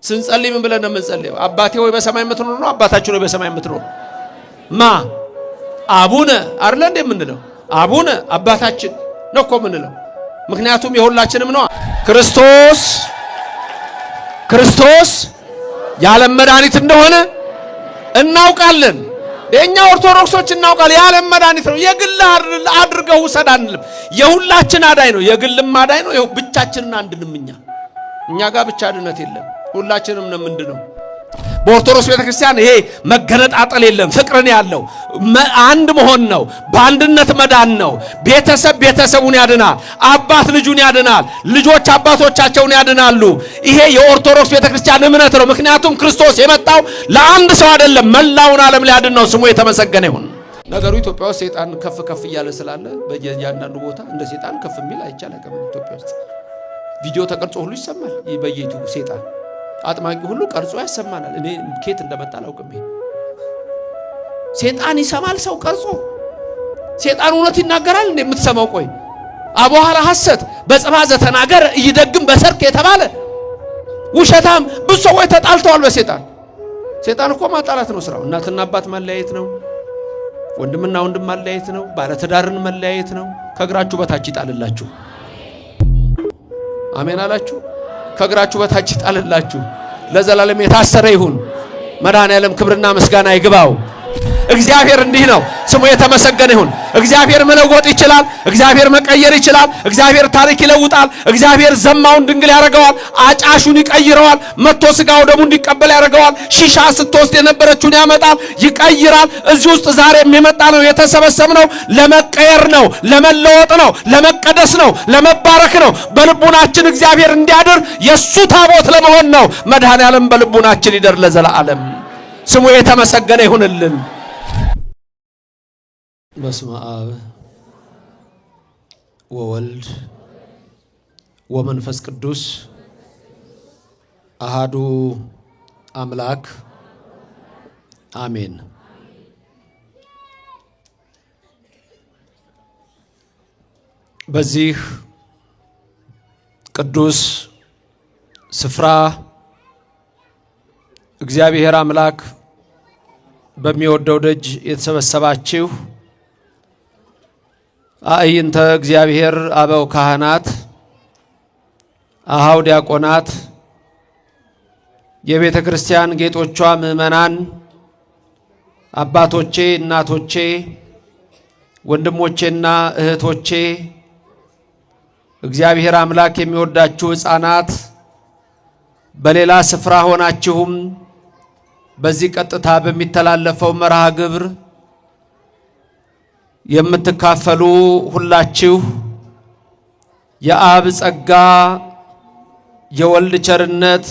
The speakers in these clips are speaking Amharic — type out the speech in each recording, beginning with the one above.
ስንጸልይ ምን ብለን ነው የምንጸልየው? አባቴ ሆይ በሰማይ የምትኖር ነው አባታችን ሆይ በሰማይ የምትኖር ማ አቡነ አይደል እንዴ የምንለው? አቡነ አባታችን ነው እኮ የምንለው። ምክንያቱም የሁላችንም ነው። ክርስቶስ የዓለም መድኃኒት እንደሆነ እናውቃለን። የኛ ኦርቶዶክሶች እናውቃለን። የዓለም መድኃኒት ነው። የግል አድርገው ውሰድ አንልም። የሁላችን አዳኝ ነው። የግልም አዳኝ ነው። ይኸው ብቻችንን አንድንም እኛ ጋር ብቻ ድነት የለም። ሁላችንም ነው ምንድነው? በኦርቶዶክስ ቤተክርስቲያን ይሄ መገነጣጠል የለም። ፍቅርን ያለው አንድ መሆን ነው። በአንድነት መዳን ነው። ቤተሰብ ቤተሰቡን ያድናል። አባት ልጁን ያድናል። ልጆች አባቶቻቸውን ያድናሉ። ይሄ የኦርቶዶክስ ቤተክርስቲያን እምነት ነው። ምክንያቱም ክርስቶስ የመጣው ለአንድ ሰው አይደለም፣ መላውን ዓለም ሊያድን ነው። ስሙ የተመሰገነ ይሁን። ነገሩ ኢትዮጵያ ውስጥ ሰይጣን ከፍ እያለ ስላለ በእያንዳንዱ ቦታ እንደ ሰይጣን ከፍ የሚል አይቻልም። ኢትዮጵያ ውስጥ ቪዲዮ ተቀርጾ ሁሉ ይሰማል። በየዩቲዩብ ሰይጣን አጥማቂ ሁሉ ቀርጾ ያሰማናል። እኔ ኬት እንደመጣ አላውቅም። ሰይጣን ይሰማል ሰው ቀርጾ። ሰይጣን እውነት ይናገራል እንዴ የምትሰማው? ቆይ አቧራ ሐሰት በጽባ ዘተናገር ይደግም በሰርክ የተባለ ውሸታም ብዙ ሰዎች ተጣልተዋል በሰይጣን። ሰይጣን እኮ ማጣላት ነው ስራው። እናትና አባት ማለያየት ነው። ወንድምና ወንድም ማለያየት ነው። ባለትዳርን መለያየት ነው። ከእግራችሁ በታች ይጣልላችሁ። አሜን አላችሁ? ከእግራችሁ በታች ይጣልላችሁ። ለዘላለም የታሰረ ይሁን። መድኃኔዓለም ክብርና ምስጋና ይግባው። እግዚአብሔር እንዲህ ነው። ስሙ የተመሰገነ ይሁን። እግዚአብሔር መለወጥ ይችላል። እግዚአብሔር መቀየር ይችላል። እግዚአብሔር ታሪክ ይለውጣል። እግዚአብሔር ዘማውን ድንግል ያደርገዋል። አጫሹን ይቀይረዋል። መጥቶ ስጋው ደሙ እንዲቀበል ያደርገዋል። ሺሻ ስትወስድ የነበረችውን ያመጣል፣ ይቀይራል። እዚህ ውስጥ ዛሬም የመጣ ነው የተሰበሰብነው ለመቀየር ነው፣ ለመለወጥ ነው፣ ለመቀደስ ነው፣ ለመባረክ ነው። በልቡናችን እግዚአብሔር እንዲያድር የሱ ታቦት ለመሆን ነው። መድኃኔዓለም በልቡናችን ይደር ለዘላለም። ስሙ የተመሰገነ ይሁንልን። በስመ አብ ወወልድ ወመንፈስ ቅዱስ አሃዱ አምላክ አሜን። በዚህ ቅዱስ ስፍራ እግዚአብሔር አምላክ በሚወደው ደጅ የተሰበሰባችሁ አእይንተ እግዚአብሔር አበው ካህናት፣ አሃው ዲያቆናት፣ የቤተ ክርስቲያን ጌጦቿ ምእመናን፣ አባቶቼ፣ እናቶቼ፣ ወንድሞቼና እህቶቼ፣ እግዚአብሔር አምላክ የሚወዳችሁ ሕፃናት፣ በሌላ ስፍራ ሆናችሁም በዚህ ቀጥታ በሚተላለፈው መርሃ ግብር የምትካፈሉ ሁላችሁ የአብ ጸጋ፣ የወልድ ቸርነት፣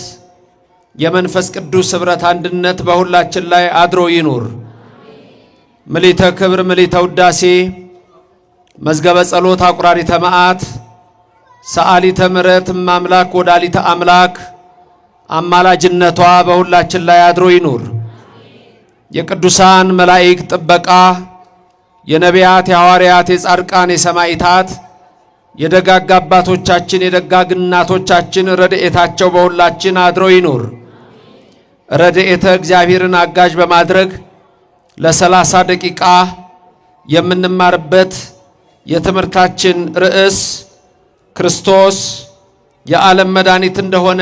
የመንፈስ ቅዱስ ኅብረት አንድነት በሁላችን ላይ አድሮ ይኑር። ምሊተ ክብር ምሊተ ውዳሴ መዝገበ ጸሎት አቁራሪተ መዓት ሰዓሊተ ምሕረት እማምላክ ወላዲተ አምላክ አማላጅነቷ በሁላችን ላይ አድሮ ይኑር። የቅዱሳን መላእክት ጥበቃ፣ የነቢያት፣ የሐዋርያት፣ የጻድቃን፣ የሰማዕታት፣ የደጋግ አባቶቻችን፣ የደጋግ እናቶቻችን ረድኤታቸው በሁላችን አድሮ ይኑር። ረድኤተ እግዚአብሔርን አጋዥ በማድረግ ለ30 ደቂቃ የምንማርበት የትምህርታችን ርዕስ ክርስቶስ የዓለም መድኃኒት እንደሆነ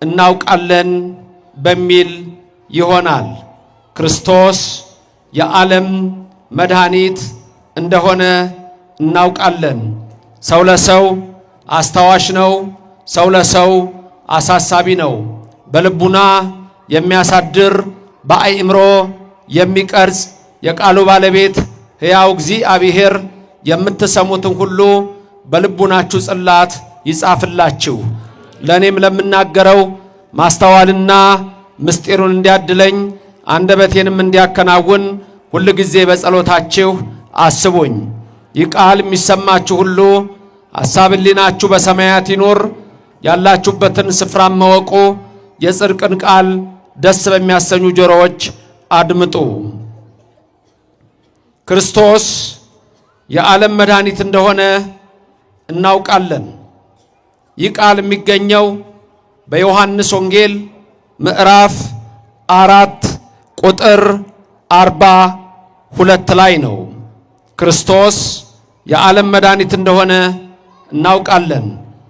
እናውቃለን በሚል ይሆናል። ክርስቶስ የዓለም መድኃኒት እንደሆነ እናውቃለን። ሰው ለሰው አስታዋሽ ነው። ሰው ለሰው አሳሳቢ ነው። በልቡና የሚያሳድር በአእምሮ የሚቀርጽ የቃሉ ባለቤት ሕያው እግዚአብሔር የምትሰሙትን ሁሉ በልቡናችሁ ጽላት ይጻፍላችሁ። ለእኔም ለምናገረው ማስተዋልና ምስጢሩን እንዲያድለኝ አንደበቴንም እንዲያከናውን ሁል ጊዜ በጸሎታችሁ አስቡኝ። ይህ ቃል የሚሰማችሁ ሁሉ ሐሳብ ሕሊናችሁ በሰማያት ይኑር። ያላችሁበትን ስፍራ መወቁ። የጽድቅን ቃል ደስ በሚያሰኙ ጆሮዎች አድምጡ። ክርስቶስ የዓለም መድኃኒት እንደሆነ እናውቃለን። ይህ ቃል የሚገኘው በዮሐንስ ወንጌል ምዕራፍ 4 ቁጥር 42 ላይ ነው። ክርስቶስ የዓለም መድኃኒት እንደሆነ እናውቃለን።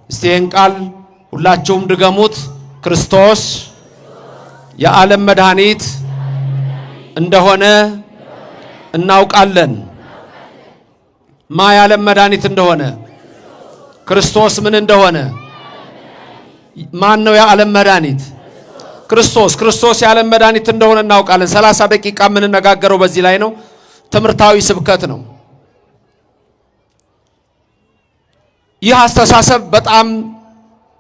እስቲ ይህን ቃል ሁላችሁም ድገሙት። ክርስቶስ የዓለም መድኃኒት እንደሆነ እናውቃለን። ማ የዓለም መድኃኒት እንደሆነ? ክርስቶስ ምን እንደሆነ? ማን ነው የዓለም መድኃኒት? ክርስቶስ። ክርስቶስ የዓለም መድኃኒት እንደሆነ እናውቃለን። 30 ደቂቃ የምንነጋገረው በዚህ ላይ ነው። ትምህርታዊ ስብከት ነው። ይህ አስተሳሰብ በጣም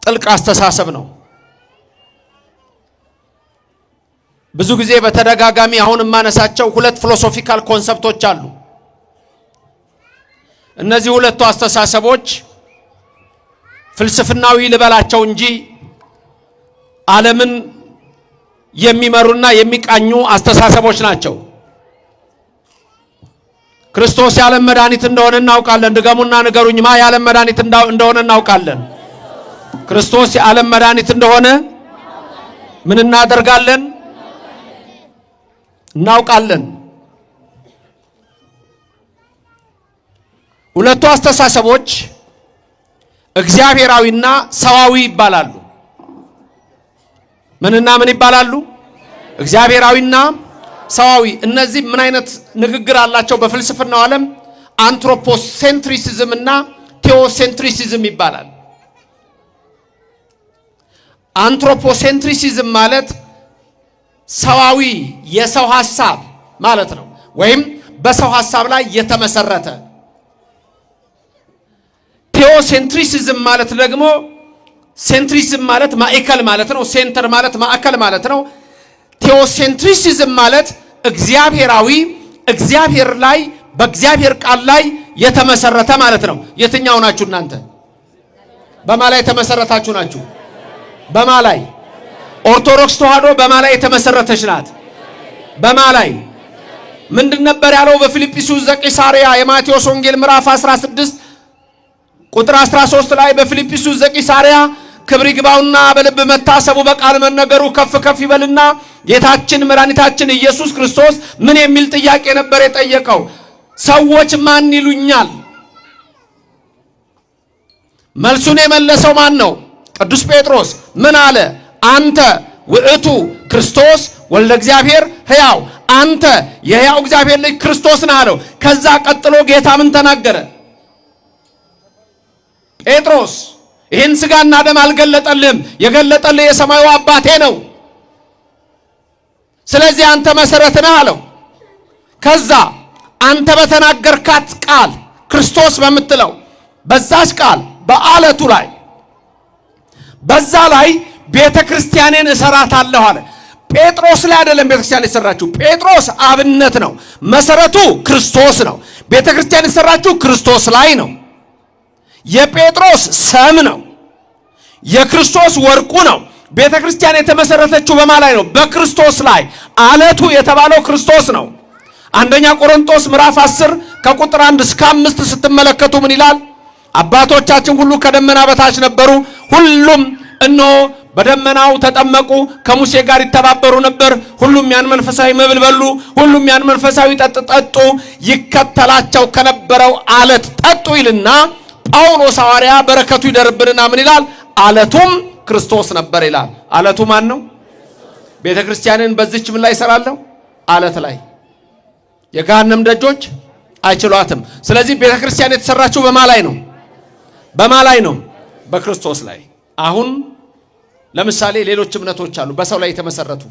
ጥልቅ አስተሳሰብ ነው። ብዙ ጊዜ በተደጋጋሚ አሁን የማነሳቸው ሁለት ፊሎሶፊካል ኮንሰፕቶች አሉ። እነዚህ ሁለቱ አስተሳሰቦች ፍልስፍናዊ ልበላቸው እንጂ ዓለምን የሚመሩና የሚቃኙ አስተሳሰቦች ናቸው። ክርስቶስ የዓለም መድኃኒት እንደሆነ እናውቃለን። ድገሙና ንገሩኝ። ማ የዓለም መድኃኒት እንደሆነ እናውቃለን? ክርስቶስ የዓለም መድኃኒት እንደሆነ ምን እናደርጋለን? እናውቃለን። ሁለቱ አስተሳሰቦች እግዚአብሔራዊና ሰዋዊ ይባላሉ። ምንና ምን ይባላሉ? እግዚአብሔራዊና ሰዋዊ። እነዚህ ምን አይነት ንግግር አላቸው? በፍልስፍናው ዓለም አንትሮፖሴንትሪሲዝም እና ቴዎሴንትሪሲዝም ይባላል። አንትሮፖሴንትሪሲዝም ማለት ሰዋዊ የሰው ሐሳብ ማለት ነው፣ ወይም በሰው ሐሳብ ላይ የተመሰረተ። ቴዎሴንትሪሲዝም ማለት ደግሞ ሴንትሪዝም ማለት ማዕከል ማለት ነው። ሴንተር ማለት ማዕከል ማለት ነው። ቴዎሴንትሪሲዝም ማለት እግዚአብሔራዊ፣ እግዚአብሔር ላይ በእግዚአብሔር ቃል ላይ የተመሰረተ ማለት ነው። የትኛው ናችሁ እናንተ? በማ ላይ የተመሰረታችሁ ናችሁ? በማ ላይ? ኦርቶዶክስ ተዋህዶ በማ ላይ የተመሰረተች ናት? በማ ላይ? ምንድን ነበር ያለው በፊልጵስዩስ ዘቂሳርያ? የማቴዎስ ወንጌል ምዕራፍ 16 ቁጥር 13 ላይ በፊልጵስዩስ ዘቂሳርያ ክብር ይግባውና በልብ መታሰቡ በቃል መነገሩ ከፍ ከፍ ይበልና ጌታችን መድኃኒታችን ኢየሱስ ክርስቶስ ምን የሚል ጥያቄ ነበር የጠየቀው? ሰዎች ማን ይሉኛል? መልሱን የመለሰው ማን ነው? ቅዱስ ጴጥሮስ ምን አለ? አንተ ውእቱ ክርስቶስ ወልደ እግዚአብሔር ሕያው፣ አንተ የሕያው እግዚአብሔር ልጅ ክርስቶስ ነህ አለው። ከዛ ቀጥሎ ጌታ ምን ተናገረ? ጴጥሮስ ይህን ሥጋና ደም አልገለጠልህም፣ የገለጠልህ የሰማዩ አባቴ ነው። ስለዚህ አንተ መሰረት ነህ አለው። ከዛ አንተ በተናገርካት ቃል ክርስቶስ በምትለው በዛች ቃል በአለቱ ላይ በዛ ላይ ቤተ ክርስቲያኔን እሰራታለሁ አለ። ጴጥሮስ ላይ አይደለም ቤተ ክርስቲያን የሰራችው። ጴጥሮስ አብነት ነው፣ መሰረቱ ክርስቶስ ነው። ቤተ ክርስቲያን የሰራችው ክርስቶስ ላይ ነው። የጴጥሮስ ሰም ነው፣ የክርስቶስ ወርቁ ነው። ቤተ ክርስቲያን የተመሰረተችው በማ ላይ ነው? በክርስቶስ ላይ። አለቱ የተባለው ክርስቶስ ነው። አንደኛ ቆሮንቶስ ምዕራፍ 10 ከቁጥር 1 እስከ 5 ስትመለከቱ ምን ይላል? አባቶቻችን ሁሉ ከደመና በታች ነበሩ፣ ሁሉም እነሆ በደመናው ተጠመቁ፣ ከሙሴ ጋር ይተባበሩ ነበር፣ ሁሉም ያን መንፈሳዊ መብል በሉ፣ ሁሉም ያን መንፈሳዊ ጠጡ፣ ይከተላቸው ከነበረው አለት ጠጡ ይልና ጳውሎስ ሐዋርያ በረከቱ ይደርብንና ምን ይላል? አለቱም ክርስቶስ ነበር ይላል። አለቱ ማን ነው? ቤተ ክርስቲያንን በዚች ምን ላይ እሰራለሁ? አለት ላይ። የገሃነም ደጆች አይችሏትም። ስለዚህ ቤተ ክርስቲያን የተሰራችው በማ ላይ ነው? በማ ላይ ነው? በክርስቶስ ላይ። አሁን ለምሳሌ ሌሎች እምነቶች አሉ፣ በሰው ላይ የተመሰረቱ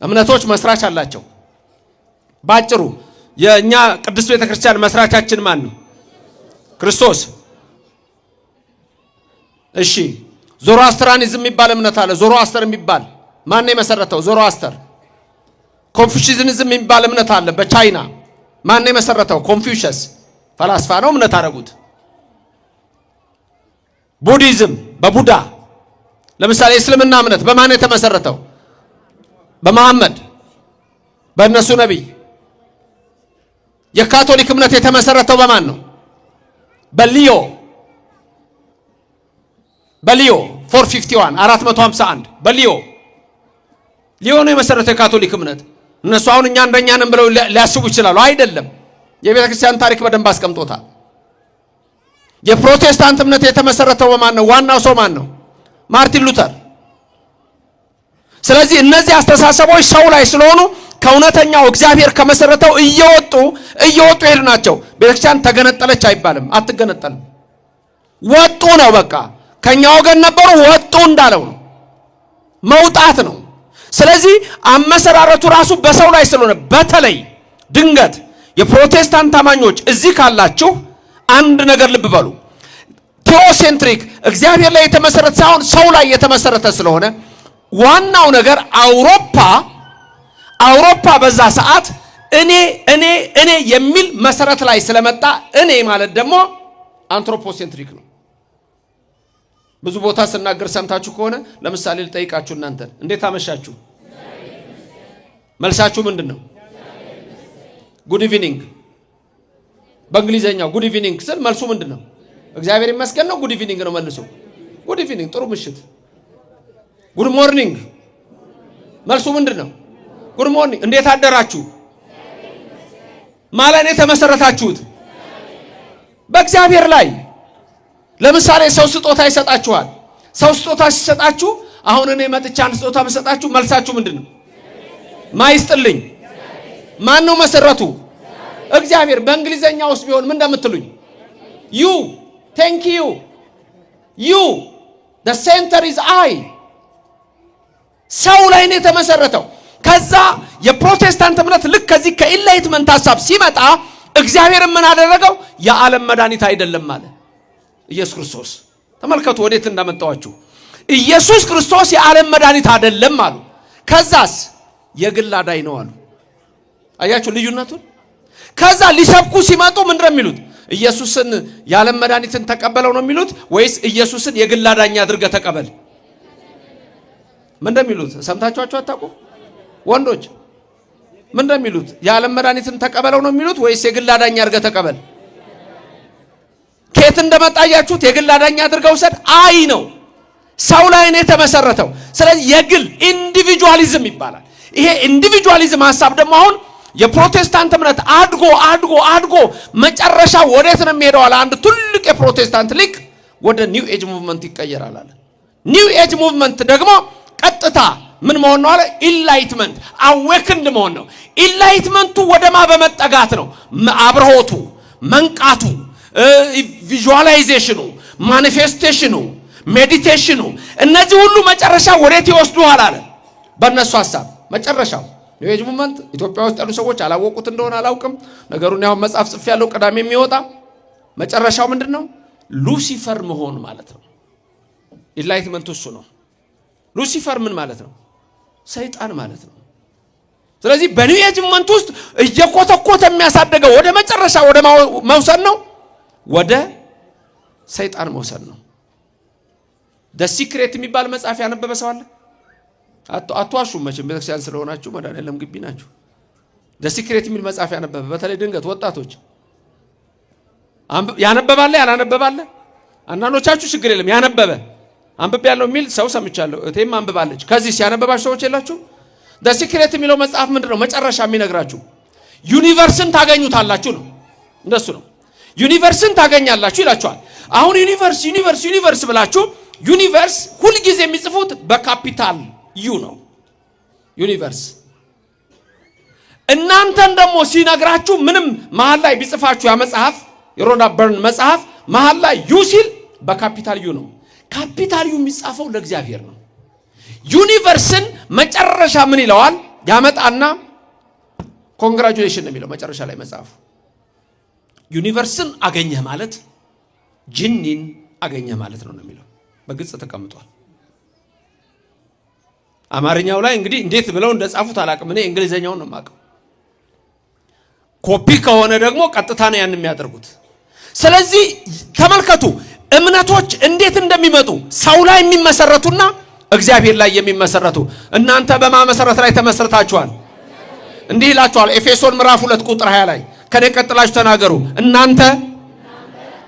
እምነቶች መስራች አላቸው። ባጭሩ የኛ ቅድስት ቤተ ክርስቲያን መስራቻችን ማን ነው? ክርስቶስ። እሺ፣ ዞሮአስትራኒዝም የሚባል እምነት አለ። ዞሮአስተር የሚባል ማን ነው የመሰረተው? ዞሮአስተር። ኮንፊውሽዝም የሚባል እምነት አለ በቻይና። ማን ነው የመሰረተው? ኮንፊውሸስ ፈላስፋ ነው፣ እምነት አደረጉት። ቡዲዝም በቡዳ። ለምሳሌ እስልምና እምነት በማን የተመሰረተው? በመሐመድ፣ በእነሱ ነቢይ። የካቶሊክ እምነት የተመሰረተው በማን ነው? በሊዮ 451 451 በሊዮ ነው የመሰረተው የካቶሊክ እምነት። እነሱ አሁን እኛ እንደኛ ነን ብለው ሊያስቡ ይችላሉ። አይደለም። የቤተ ክርስቲያን ታሪክ በደንብ አስቀምጦታል። የፕሮቴስታንት እምነት የተመሰረተው በማን ነው? ዋናው ሰው ማን ነው? ማርቲን ሉተር። ስለዚህ እነዚህ አስተሳሰቦች ሰው ላይ ስለሆኑ ከእውነተኛው እግዚአብሔር ከመሰረተው እየወጡ ይሄዱ ናቸው። ቤተክርስቲያን ተገነጠለች አይባልም፣ አትገነጠልም። ወጡ ነው በቃ። ከኛ ወገን ነበሩ፣ ወጡ እንዳለው ነው፣ መውጣት ነው። ስለዚህ አመሰራረቱ ራሱ በሰው ላይ ስለሆነ በተለይ ድንገት የፕሮቴስታንት አማኞች እዚህ ካላችሁ አንድ ነገር ልብ በሉ። ቴዎሴንትሪክ እግዚአብሔር ላይ የተመሰረተ ሳይሆን ሰው ላይ የተመሰረተ ስለሆነ ዋናው ነገር አውሮፓ በዛ ሰዓት እኔ የሚል መሰረት ላይ ስለመጣ እኔ ማለት ደግሞ አንትሮፖሴንትሪክ ነው። ብዙ ቦታ ስናገር ሰምታችሁ ከሆነ ለምሳሌ ልጠይቃችሁ እናንተን እንዴት አመሻችሁ? መልሳችሁ ምንድነው? ጉድ ኢቭኒንግ። በእንግሊዘኛው ጉድ ኢቭኒንግ ስል መልሱ ምንድነው? እግዚአብሔር ይመስገን ነው። ጉድ ኢቭኒንግ ነው መልሱ። ጉድ ኢቭኒንግ ጥሩ ምሽት። ጉድ ሞርኒንግ መልሱ ምንድነው? ጉድ ሞርኒንግ። እንዴት አደራችሁ? ማለት ነው የተመሰረታችሁት በእግዚአብሔር ላይ። ለምሳሌ ሰው ስጦታ ይሰጣችኋል። ሰው ስጦታ ሲሰጣችሁ አሁን እኔ መጥቻ አንድ ስጦታ መሰጣችሁ መልሳችሁ ምንድነው? ማይስጥልኝ። ማን ነው መሰረቱ? እግዚአብሔር። በእንግሊዘኛ ውስጥ ቢሆን ምን እንደምትሉኝ? ዩ ቴንክ ዩ the center is I። ሰው ላይ ነው የተመሰረተው። ከዛ የፕሮቴስታንት እምነት ልክ ከዚህ ከኢንላይትመንት ሐሳብ ሲመጣ እግዚአብሔር ምን አደረገው? የዓለም መድኃኒት አይደለም ማለት ኢየሱስ ክርስቶስ። ተመልከቱ ወዴት እንዳመጣዋችሁ። ኢየሱስ ክርስቶስ የዓለም መድኃኒት አይደለም አሉ። ከዛስ የግል አዳኝ ነው አሉ። አያችሁ ልዩነቱን። ከዛ ሊሰብኩ ሲመጡ ምንድን ነው የሚሉት? ኢየሱስን የዓለም መድኃኒትን ተቀበለው ነው የሚሉት ወይስ ኢየሱስን የግል አዳኝ አድርገህ ተቀበል? ምን እንደሚሉት ሰምታችኋቸው አታውቁ? ወንዶች ምን እንደሚሉት? የዓለም መድኃኒትን ተቀበለው ነው የሚሉት ወይስ የግል አዳኝ አድርገህ ተቀበል? ከየት እንደመጣያችሁት የግል አዳኝ አድርገው ሰድ አይ ነው። ሰው ላይ ነው የተመሰረተው። ስለዚህ የግል ኢንዲቪጁዋሊዝም ይባላል። ይሄ ኢንዲቪጁዋሊዝም ሐሳብ ደግሞ አሁን የፕሮቴስታንት እምነት አድጎ መጨረሻ ወዴት ነው የሚሄደው? አንድ ትልቅ የፕሮቴስታንት ሊቅ ወደ ኒው ኤጅ ሙቭመንት ይቀየራል አለ። ኒው ኤጅ ሙቭመንት ደግሞ ቀጥታ ምን መሆን ነው አለ? ኢንላይትመንት አዌክንድ መሆን ነው። ኢንላይትመንቱ ወደማ በመጠጋት ነው። አብርሆቱ፣ መንቃቱ፣ ቪዥዋላይዜሽኑ፣ ማኒፌስቴሽኑ፣ ሜዲቴሽኑ እነዚህ ሁሉ መጨረሻ ወዴት ይወስዱሃል አለ። በእነሱ ሐሳብ መጨረሻው ኒው ኤጅ ሙቭመንት ኢትዮጵያ ውስጥ ያሉ ሰዎች አላወቁት እንደሆነ አላውቅም። ነገሩን ያው መጽሐፍ ጽፍ ያለው ቀዳሚ የሚወጣ መጨረሻው ምንድነው? ሉሲፈር መሆን ማለት ነው። ኢንላይትመንት እሱ ነው። ሉሲፈር ምን ማለት ነው? ሰይጣን ማለት ነው። ስለዚህ በኒው ኤጅ ሙቭመንት ውስጥ እየኮተኮተ የሚያሳደገው ወደ መጨረሻ ወደ መውሰድ ነው፣ ወደ ሰይጣን መውሰድ ነው። ደ ሲክሬት የሚባል መጽሐፍ ያነበበ ሰው አለ? አትዋሹም መቼም ቤተክርስቲያን ስለሆናችሁ መድኃኒዓለም ግቢ ናችሁ። ደ ሲክሬት የሚል መጽሐፍ ያነበበ በተለይ ድንገት ወጣቶች ያነበባለ ያላነበባለ አንዳንዶቻችሁ ችግር የለም ያነበበ አንብብ ያለው የሚል ሰው ሰምቻለሁ። እቴም አንብባለች። ከዚህ ሲያነበባችሁ ሰዎች የላችሁ? ደ ሲክሬት የሚለው መጽሐፍ ምንድነው? መጨረሻ የሚነግራችሁ ዩኒቨርስን ታገኙታላችሁ ነው። እንደሱ ነው። ዩኒቨርስን ታገኛላችሁ ይላችኋል። አሁን ዩኒቨርስ ብላችሁ ዩኒቨርስ ሁሉ ጊዜ የሚጽፉት በካፒታል ዩ ነው። ዩኒቨርስ እናንተን ደግሞ ሲነግራችሁ ምንም መሃል ላይ ቢጽፋችሁ ያ መጽሐፍ የሮና በርን መጽሐፍ መሃል ላይ ዩ ሲል በካፒታል ዩ ነው። ካፒታል ዩ የሚጻፈው ለእግዚአብሔር ነው። ዩኒቨርስን መጨረሻ ምን ይለዋል? ያመጣና ኮንግራቹሌሽን ነው የሚለው መጨረሻ ላይ መጽሐፉ። ዩኒቨርስን አገኘህ ማለት ጂኒን አገኘህ ማለት ነው የሚለው በግልጽ ተቀምጧል። አማርኛው ላይ እንግዲህ እንዴት ብለው እንደጻፉት አላውቅም። እኔ እንግሊዘኛውን ነው የማውቀው። ኮፒ ከሆነ ደግሞ ቀጥታ ነው ያን የሚያደርጉት። ስለዚህ ተመልከቱ እምነቶች እንዴት እንደሚመጡ ሰው ላይ የሚመሰረቱና እግዚአብሔር ላይ የሚመሰረቱ። እናንተ በማመሰረት ላይ ተመስርታችኋል። እንዲህ ይላችኋል ኤፌሶን ምዕራፍ 2 ቁጥር 20 ላይ ከኔ ቀጥላችሁ ተናገሩ። እናንተ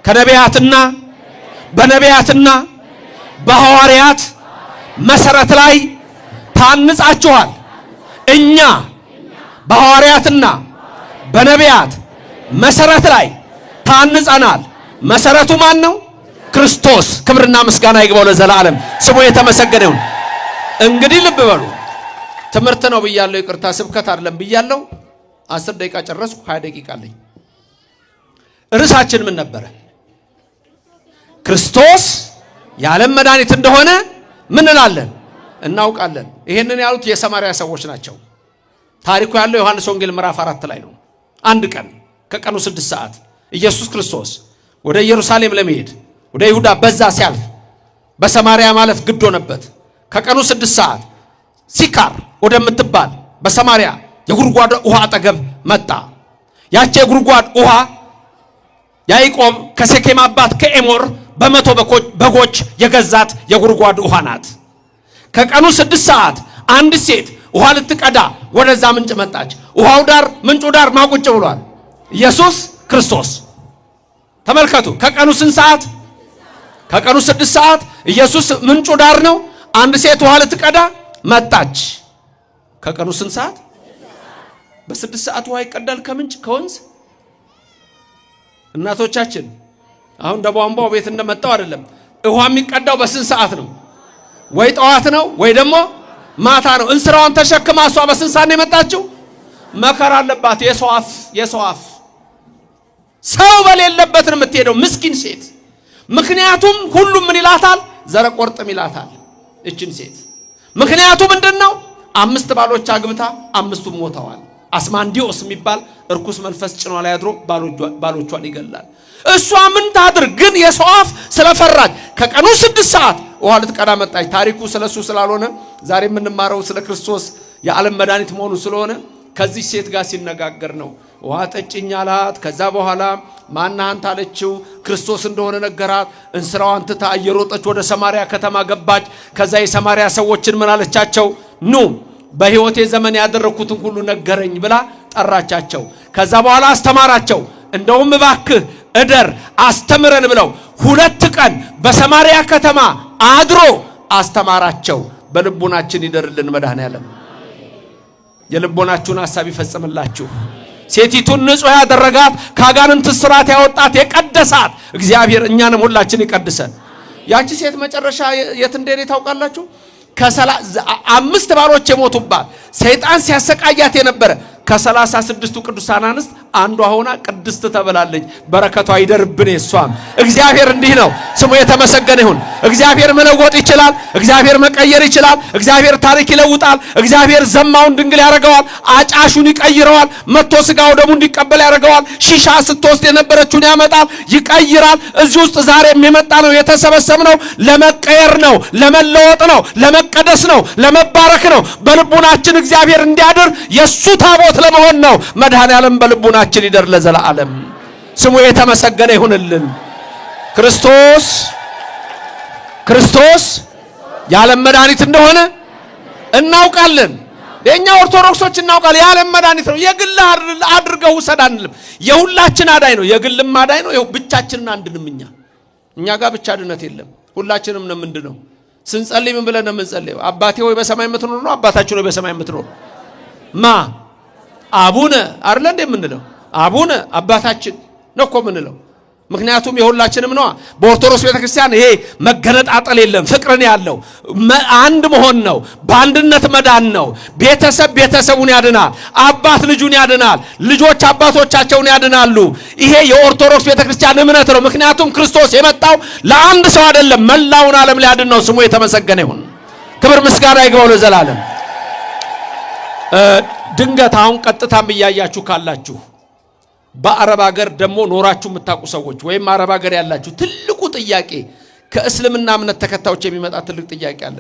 ከነቢያትና በሐዋርያት መሰረት ላይ ታንጻችኋል። እኛ በሐዋርያትና በነቢያት መሰረት ላይ ታንጸናል። መሰረቱ ማን ነው? ክርስቶስ። ክብርና ምስጋና ይግባው ለዘላለም፣ ስሙ የተመሰገነ ይሁን። እንግዲህ ልብ በሉ፣ ትምህርት ነው ብያለሁ፣ ይቅርታ ስብከት አይደለም ብያለሁ። 10 ደቂቃ ጨረስኩ፣ 20 ደቂቃ አለኝ። ርዕሳችን ምን ነበረ? ክርስቶስ የዓለም መድኃኒት እንደሆነ ምን እንላለን? እናውቃለን። ይሄንን ያሉት የሰማርያ ሰዎች ናቸው። ታሪኩ ያለው ዮሐንስ ወንጌል ምዕራፍ 4 ላይ ነው። አንድ ቀን ከቀኑ 6 ሰዓት ኢየሱስ ክርስቶስ ወደ ኢየሩሳሌም ለመሄድ ወደ ይሁዳ በዛ ሲያልፍ በሰማርያ ማለፍ ግድ ሆነበት። ከቀኑ 6 ሰዓት ሲካር ወደምትባል በሰማርያ የጉድጓድ ውሃ አጠገብ መጣ። ያቺ የጉድጓድ ውሃ ያዕቆብ ከሴኬም አባት ከኤሞር በመቶ በጎች የገዛት የጉድጓድ ውሃ ናት። ከቀኑ 6 ሰዓት አንድ ሴት ውሃ ልትቀዳ ወደዛ ምንጭ መጣች። ውሃው ዳር ምንጩ ዳር ማቁጭ ብሏል ኢየሱስ ክርስቶስ። ተመልከቱ፣ ከቀኑ ስንት ሰዓት? ከቀኑ 6 ሰዓት ኢየሱስ ምንጩ ዳር ነው። አንድ ሴት ውሃ ልትቀዳ መጣች። ከቀኑ ስንት ሰዓት? በ6 ሰዓት ውሃ ይቀዳል ከምንጭ ከወንዝ። እናቶቻችን አሁን እንደ ቧንቧው ቤት እንደመጣው አይደለም። ውሃ የሚቀዳው በስንት ሰዓት ነው? ወይ ጠዋት ነው ወይ ደግሞ ማታ ነው። እንስራዋን ተሸክማ እሷ በስንት ሰዓት ነው የመጣችው? መከራ አለባት። የሰው አፍ ሰው በሌለበት ነው የምትሄደው ምስኪን ሴት። ምክንያቱም ሁሉም ምን ይላታል? ዘረቆርጥም ይላታል እችን ሴት። ምክንያቱ ምንድነው? 5 ባሎች አግብታ 5ቱም ሞተዋል። አስማንዲዮስ የሚባል እርኩስ መንፈስ ጭኗ ላይ አድሮ ባሎቿን ይገላል። እሷ ምን ታድርግ ግን? የሰው አፍ ስለፈራች ከቀኑ 6 ሰዓት ውሃ ልትቀዳ መጣች። ታሪኩ ስለሱ ስላልሆነ ዛሬ የምንማረው ስለ ክርስቶስ የዓለም መድኃኒት መሆኑ ስለሆነ ከዚህ ሴት ጋር ሲነጋገር ነው። ውሃ ጠጭኝ አላት። ከዛ በኋላ ማነህ አንተ አለችው። ክርስቶስ እንደሆነ ነገራት። እንስራዋን ትታ እየሮጠች ወደ ሰማርያ ከተማ ገባች። ከዛ የሰማርያ ሰዎችን ምን አለቻቸው? ኑ በሕይወቴ ዘመን ያደረኩትን ሁሉ ነገረኝ ብላ ጠራቻቸው። ከዛ በኋላ አስተማራቸው። እንደውም እባክህ እደር አስተምረን ብለው 2 ቀን በሰማርያ ከተማ አድሮ አስተማራቸው። በልቦናችን ይደርልን መድኃኔዓለም። የልቦናችሁን ሐሳብ ይፈጽምላችሁ። ሴቲቱን ንጹሕ ያደረጋት ከአጋንንት እስራት ያወጣት የቀደሳት እግዚአብሔር እኛንም ሁላችን ይቀድሰን። ያቺ ሴት መጨረሻ የት እንደሄደ ታውቃላችሁ? 5 ባሎች የሞቱባት ሰይጣን ሲያሰቃያት የነበረ ከ36ቱ ቅዱሳን አንስት አንዷ ሆና ቅድስት ተብላለች። በረከቷ ይደርብን። እሷም እግዚአብሔር እንዲህ ነው፣ ስሙ የተመሰገነ ይሁን። እግዚአብሔር መለወጥ ይችላል። እግዚአብሔር መቀየር ይችላል። እግዚአብሔር ታሪክ ይለውጣል። እግዚአብሔር ዘማውን ድንግል ያደርገዋል። አጫሹን ይቀይረዋል። መጥቶ ስጋው ደሙ እንዲቀበል ያደርገዋል። ሺሻ ስትወስድ የነበረችውን ያመጣል፣ ይቀይራል። እዚህ ውስጥ ዛሬም የመጣ ነው የተሰበሰብነው ለመቀየር ነው፣ ለመለወጥ ነው፣ ለመቀደስ ነው፣ ለመባረክ ነው። በልቡናችን እግዚአብሔር እንዲያድር የሱ ታቦት ለመሆን ነው። መድኃኔዓለም በልቡናችን ይደር ለዘላለም። ስሙ የተመሰገነ ይሁንልን። ክርስቶስ የዓለም መድኃኒት እንደሆነ እናውቃለን። የኛ ኦርቶዶክሶች እናውቃለን። የዓለም መድኃኒት ነው። የግል አድርገው ውሰድ አንልም። የሁላችን አዳኝ ነው። የግልም አዳኝ ነው። ብቻችንን አንድንም እኛ ጋር ብቻ ድነት የለም። ሁላችንም ነው። ምንድነው ስንጸልይ ምን ብለን ነው የምንጸልየው? አባቴ ሆይ በሰማይ የምትኖር ነው። አባታችን ሆይ በሰማይ የምትኖር አቡነ አይደል እንደ የምንለው? አቡነ አባታችን ነው እኮ የምንለው። ምክንያቱም የሁላችንም ነው። በኦርቶዶክስ ቤተክርስቲያን ይሄ መገነጣጠል የለም። ፍቅርን ያለው አንድ መሆን ነው። በአንድነት መዳን ነው። ቤተሰብ ቤተሰቡን ያድናል። አባት ልጁን ያድናል። ልጆች አባቶቻቸውን ያድናሉ። ይሄ የኦርቶዶክስ ቤተክርስቲያን እምነት ነው። ምክንያቱም ክርስቶስ የመጣው ለአንድ ሰው አይደለም፣ መላውን ዓለም ሊያድን ነው። ስሙ የተመሰገነ ይሁን። ክብር ምስጋና ይግባው ለዘላለም። ድንገት አሁን ቀጥታም እያያችሁ ካላችሁ በአረብ ሀገር ደግሞ ኖራችሁ የምታውቁ ሰዎች ወይም አረብ ሀገር ያላችሁ ትልቁ ጥያቄ ከእስልምና እምነት ተከታዮች የሚመጣ ትልቅ ጥያቄ አለ።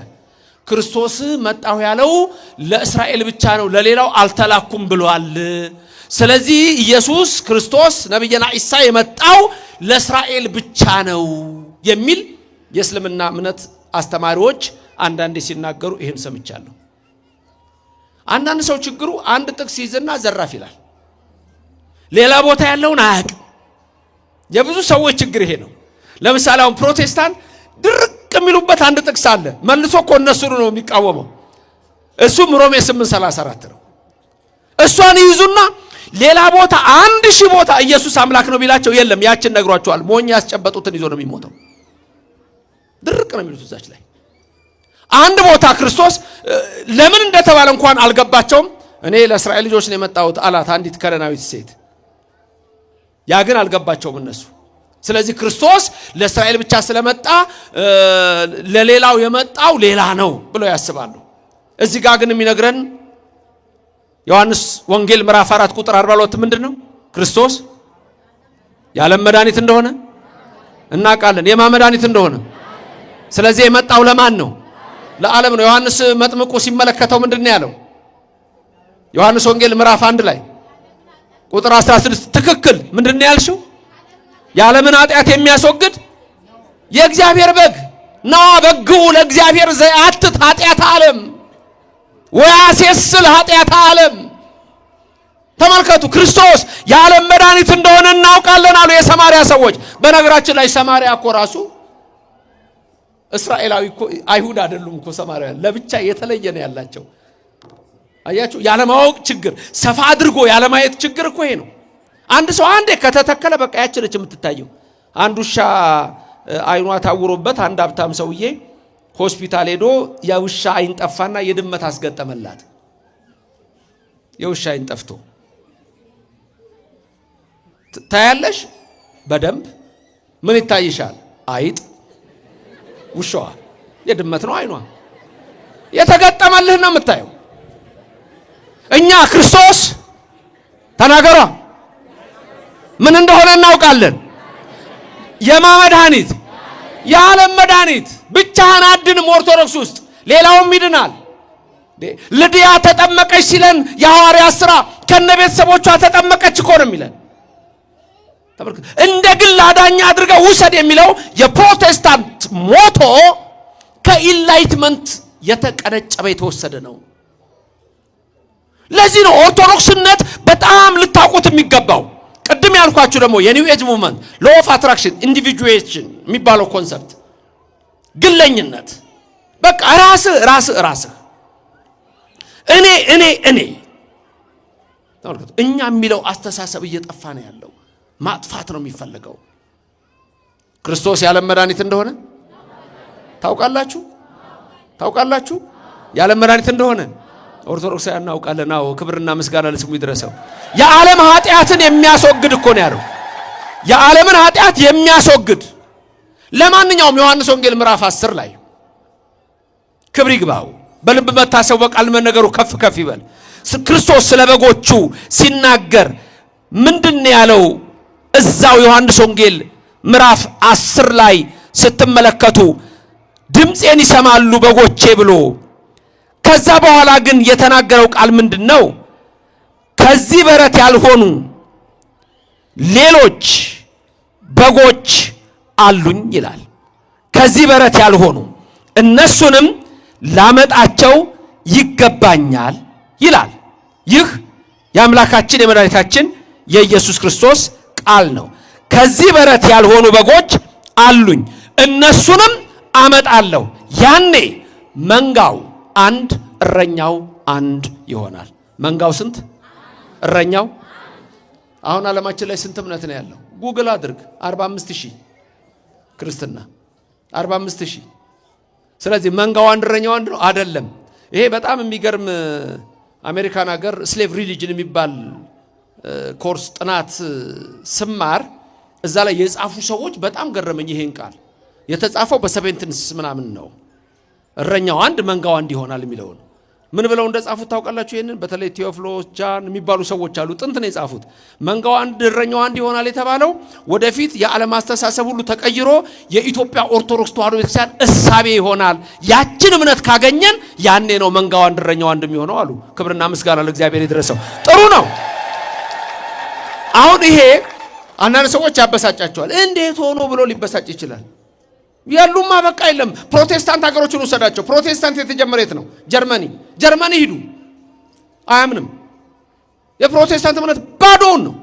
ክርስቶስ መጣሁ ያለው ለእስራኤል ብቻ ነው፣ ለሌላው አልተላኩም ብሏል። ስለዚህ ኢየሱስ ክርስቶስ ነብይና ኢሳ የመጣው ለእስራኤል ብቻ ነው የሚል የእስልምና እምነት አስተማሪዎች አንዳንዴ ሲናገሩ ይሄን ሰምቻለሁ። አንዳንድ ሰው ችግሩ አንድ ጥቅስ ይዝና ዘራፍ ይላል። ሌላ ቦታ ያለውን አያውቅም። የብዙ ሰዎች ችግር ይሄ ነው። ለምሳሌ አሁን ፕሮቴስታንት ድርቅ የሚሉበት አንድ ጥቅስ አለ። መልሶ እኮ እነሱን ነው የሚቃወመው። እሱም ሮሜ 8:34 ነው። እሷን ይዙና ሌላ ቦታ 1000 ቦታ ኢየሱስ አምላክ ነው ቢላቸው የለም ያችን ነግሯቸዋል። ሞኝ ያስጨበጡትን ይዞ ነው የሚሞተው። ድርቅ ነው የሚሉት እዛች ላይ አንድ ቦታ ክርስቶስ ለምን እንደተባለ እንኳን አልገባቸውም። እኔ ለእስራኤል ልጆች ነው የመጣሁት አላት አንዲት ከነናዊት ሴት። ያ ግን አልገባቸውም እነሱ። ስለዚህ ክርስቶስ ለእስራኤል ብቻ ስለመጣ ለሌላው የመጣው ሌላ ነው ብለው ያስባሉ። እዚህ ጋር ግን የሚነግረን ዮሐንስ ወንጌል ምዕራፍ 4 ቁጥር 42 ምንድነው? ክርስቶስ የዓለም መድኃኒት እንደሆነ እናውቃለን። የማን መድኃኒት እንደሆነ። ስለዚህ የመጣው ለማን ነው? ለዓለም ነው። ዮሐንስ መጥምቁ ሲመለከተው ምንድነው ያለው? ዮሐንስ ወንጌል ምዕራፍ 1 ላይ ቁጥር 16 ትክክል ምንድነው ያልሽው? የዓለምን ኃጢአት የሚያስወግድ የእግዚአብሔር በግ ነው። በግው ለእግዚአብሔር ዘያትት ኃጢአት ዓለም ወያሴስል ኃጢአት ዓለም። ተመልከቱ ክርስቶስ የዓለም መድኃኒት እንደሆነ እናውቃለን አሉ የሰማርያ ሰዎች። በነገራችን ላይ ሰማርያ እኮ ራሱ እስራኤላዊ እኮ አይሁድ አይደሉም እኮ ሰማርያ ለብቻ የተለየ ነው ያላቸው። አያችሁ ያለማወቅ ችግር፣ ሰፋ አድርጎ ያለማየት ችግር እኮ ይሄ ነው። አንድ ሰው አንዴ ከተተከለ በቃ ያችለች የምትታየው። አንድ ውሻ አይኗ ታውሮበት አንድ ሀብታም ሰውዬ ሆስፒታል ሄዶ የውሻ አይን ጠፋና የድመት አስገጠመላት። የውሻ አይን ጠፍቶ ታያለሽ በደንብ ምን ይታይሻል? አይጥ። ውሻዋ የድመት ነው አይኗ የተገጠመልህ ነው የምታየው። እኛ ክርስቶስ ተናገሯ ምን እንደሆነ እናውቃለን። የመድኃኒት የዓለም መድኃኒት ብቻህን አድንም። ኦርቶዶክስ ውስጥ ሌላውም ይድናል። ልድያ ተጠመቀች ሲለን የሐዋርያት ሥራ ከነ ቤተሰቦቿ ተጠመቀች እኮ ነው የሚለን። እንደ ግል አዳኛ አድርገው ውሰድ የሚለው የፕሮቴስታንት ሞቶ ከኢንላይትመንት የተቀነጨበ የተወሰደ ነው። ለዚህ ነው ኦርቶዶክስነት በጣም ልታውቁት የሚገባው። ቅድም ያልኳችሁ ደግሞ የኒው ኤጅ ሙቭመንት ሎ ኦፍ አትራክሽን ኢንዲቪጁዌሽን የሚባለው ኮንሰፕት ግለኝነት፣ በቃ ራስህ እኔ ተመልከቱ። እኛ የሚለው አስተሳሰብ እየጠፋ ነው ያለው። ማጥፋት ነው የሚፈልገው። ክርስቶስ የዓለም መድኃኒት እንደሆነ ታውቃላችሁ? የዓለም መድኃኒት እንደሆነ ኦርቶዶክሳውያን እናውቃለን። አዎ ክብርና ምስጋና ለስሙ ይድረሰው። የዓለም ኃጢአትን የሚያስወግድ እኮ ነው ያለው። የዓለምን ኃጢአት የሚያስወግድ ለማንኛውም ዮሐንስ ወንጌል ምዕራፍ 10 ላይ ክብር ይግባው በልብ መታሰብ በቃል መነገሩ ከፍ ከፍ ይበል። ክርስቶስ ስለ በጎቹ ሲናገር ምንድነው ያለው? እዛው ዮሐንስ ወንጌል ምዕራፍ 10 ላይ ስትመለከቱ ድምፄን ይሰማሉ በጎቼ ብሎ ከዛ በኋላ ግን የተናገረው ቃል ምንድነው? ከዚህ በረት ያልሆኑ ሌሎች በጎች አሉኝ ይላል። ከዚህ በረት ያልሆኑ እነሱንም ላመጣቸው ይገባኛል ይላል። ይህ የአምላካችን የመድኃኒታችን የኢየሱስ ክርስቶስ ቃል ነው። ከዚህ በረት ያልሆኑ በጎች አሉኝ እነሱንም አመጣለሁ። ያኔ መንጋው አንድ እረኛው አንድ ይሆናል። መንጋው ስንት? እረኛው። አሁን ዓለማችን ላይ ስንት እምነት ነው ያለው? ጉግል አድርግ። 45000 ክርስትና 45000። ስለዚህ መንጋው አንድ እረኛው አንድ ነው አይደለም። ይሄ በጣም የሚገርም አሜሪካን ሀገር ስሌቭ ሪሊጅን የሚባል ኮርስ ጥናት ስማር እዛ ላይ የጻፉ ሰዎች በጣም ገረመኝ። ይሄን ቃል የተጻፈው በ17 ምናምን ነው። እረኛው አንድ መንጋው አንድ ይሆናል የሚለው ምን ብለው እንደጻፉት ታውቃላችሁ? ይሄንን በተለይ ቴዎፍሎስ ጃን የሚባሉ ሰዎች አሉ። ጥንት ነው የጻፉት። መንጋው አንድ እረኛው አንድ ይሆናል የተባለው ወደፊት የዓለም አስተሳሰብ ሁሉ ተቀይሮ የኢትዮጵያ ኦርቶዶክስ ተዋሕዶ ቤተክርስቲያን እሳቤ ይሆናል። ያችን እምነት ካገኘን ያኔ ነው መንጋው አንድ እረኛው አንድ የሚሆነው አሉ። ክብርና ምስጋና ለእግዚአብሔር ይድረሰው። ጥሩ ነው። አሁን ይሄ አንዳንድ ሰዎች ያበሳጫቸዋል። እንዴት ሆኖ ብሎ ሊበሳጭ ይችላል? ያሉማ በቃ የለም። ፕሮቴስታንት ሀገሮችን ወሰዳቸው። ፕሮቴስታንት የተጀመረ የት ነው? ጀርመኒ ሂዱ፣ አያምንም። የፕሮቴስታንት እምነት ባዶውን ነው።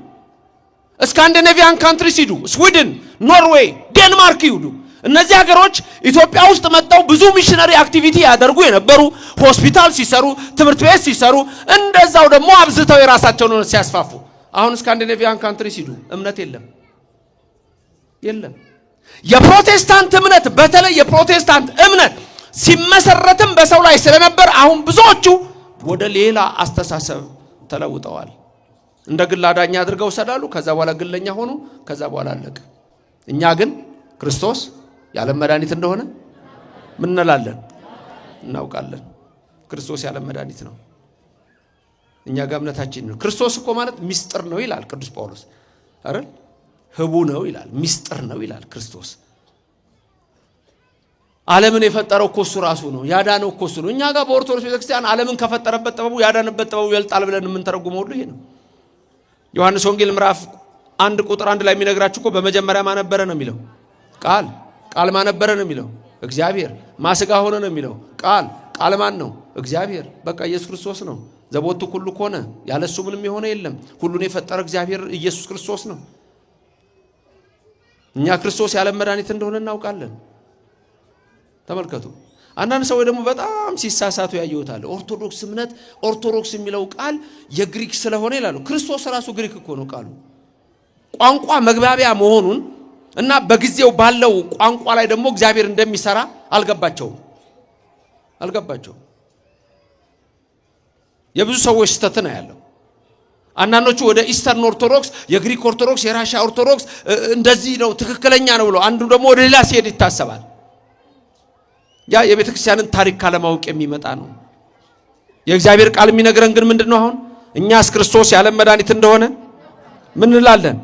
ስካንዲኔቪያን ካንትሪስ ሂዱ፣ ስዊድን፣ ኖርዌይ፣ ዴንማርክ ሂዱ። እነዚህ ሀገሮች ኢትዮጵያ ውስጥ መጣው ብዙ ሚሽነሪ አክቲቪቲ ያደርጉ የነበሩ ሆስፒታል ሲሰሩ ትምህርት ቤት ሲሰሩ እንደዛው ደግሞ አብዝተው የራሳቸውን ነው ሲያስፋፉ አሁን ስካንዲኔቪያን ካንትሪስ ሂዱ እምነት የለም የፕሮቴስታንት እምነት በተለይ የፕሮቴስታንት እምነት ሲመሰረትም በሰው ላይ ስለነበር አሁን ብዙዎቹ ወደ ሌላ አስተሳሰብ ተለውጠዋል እንደ ግል አዳኛ አድርገው ሰዳሉ ከዛ በኋላ ግለኛ ሆኑ ከዛ በኋላ አለቀ እኛ ግን ክርስቶስ ያለም መድኃኒት እንደሆነ ምን እንላለን እናውቃለን ክርስቶስ ያለም መድኃኒት ነው እኛ ጋር እምነታችን ነው ክርስቶስ እኮ ማለት ሚስጥር ነው ይላል ቅዱስ ጳውሎስ አይደል ህቡ ነው ይላል ሚስጥር ነው ይላል ክርስቶስ ዓለምን የፈጠረው እኮ እሱ ራሱ ነው ያዳነው እኮ እሱ ነው እኛ ጋር በኦርቶዶክስ ቤተክርስቲያን ዓለምን ከፈጠረበት ጥበቡ ያዳነበት ጥበቡ ይልጣል ብለን ምን ተረጉመው ሁሉ ይሄ ነው ዮሐንስ ወንጌል ምዕራፍ 1 ቁጥር 1 ላይ የሚነግራችሁ እኮ በመጀመሪያ ማን ነበረ ነው የሚለው ቃል ማን ነበረ ነው የሚለው እግዚአብሔር ማስጋ ሆነ ነው የሚለው ቃል ማን ነው እግዚአብሔር በቃ ኢየሱስ ክርስቶስ ነው ዘቦቱ ሁሉ ኮነ ያለሱ ምንም የሆነ የለም ሁሉን የፈጠረ እግዚአብሔር ኢየሱስ ክርስቶስ ነው እኛ ክርስቶስ ያለም መድኃኒት እንደሆነ እናውቃለን ተመልከቱ አንዳንድ ሰው ደግሞ በጣም ሲሳሳቱ ያዩታል ኦርቶዶክስ እምነት ኦርቶዶክስ የሚለው ቃል የግሪክ ስለሆነ ይላሉ ክርስቶስ ራሱ ግሪክ እኮ ነው ቃሉ ቋንቋ መግባቢያ መሆኑን እና በጊዜው ባለው ቋንቋ ላይ ደግሞ እግዚአብሔር እንደሚሰራ አልገባቸው የብዙ ሰዎች ስተት ነው ያለው አንዳንዶቹ ወደ ኢስተርን ኦርቶዶክስ የግሪክ ኦርቶዶክስ የራሺያ ኦርቶዶክስ እንደዚህ ነው ትክክለኛ ነው ብለው አንዱ ደግሞ ወደ ሌላ ሲሄድ ይታሰባል ያ የቤተክርስቲያንን ታሪክ ካለማወቅ የሚመጣ ነው የእግዚአብሔር ቃል የሚነግረን ግን ምንድነው አሁን እኛስ ክርስቶስ ያለም መድኃኒት እንደሆነ ምን እንላለን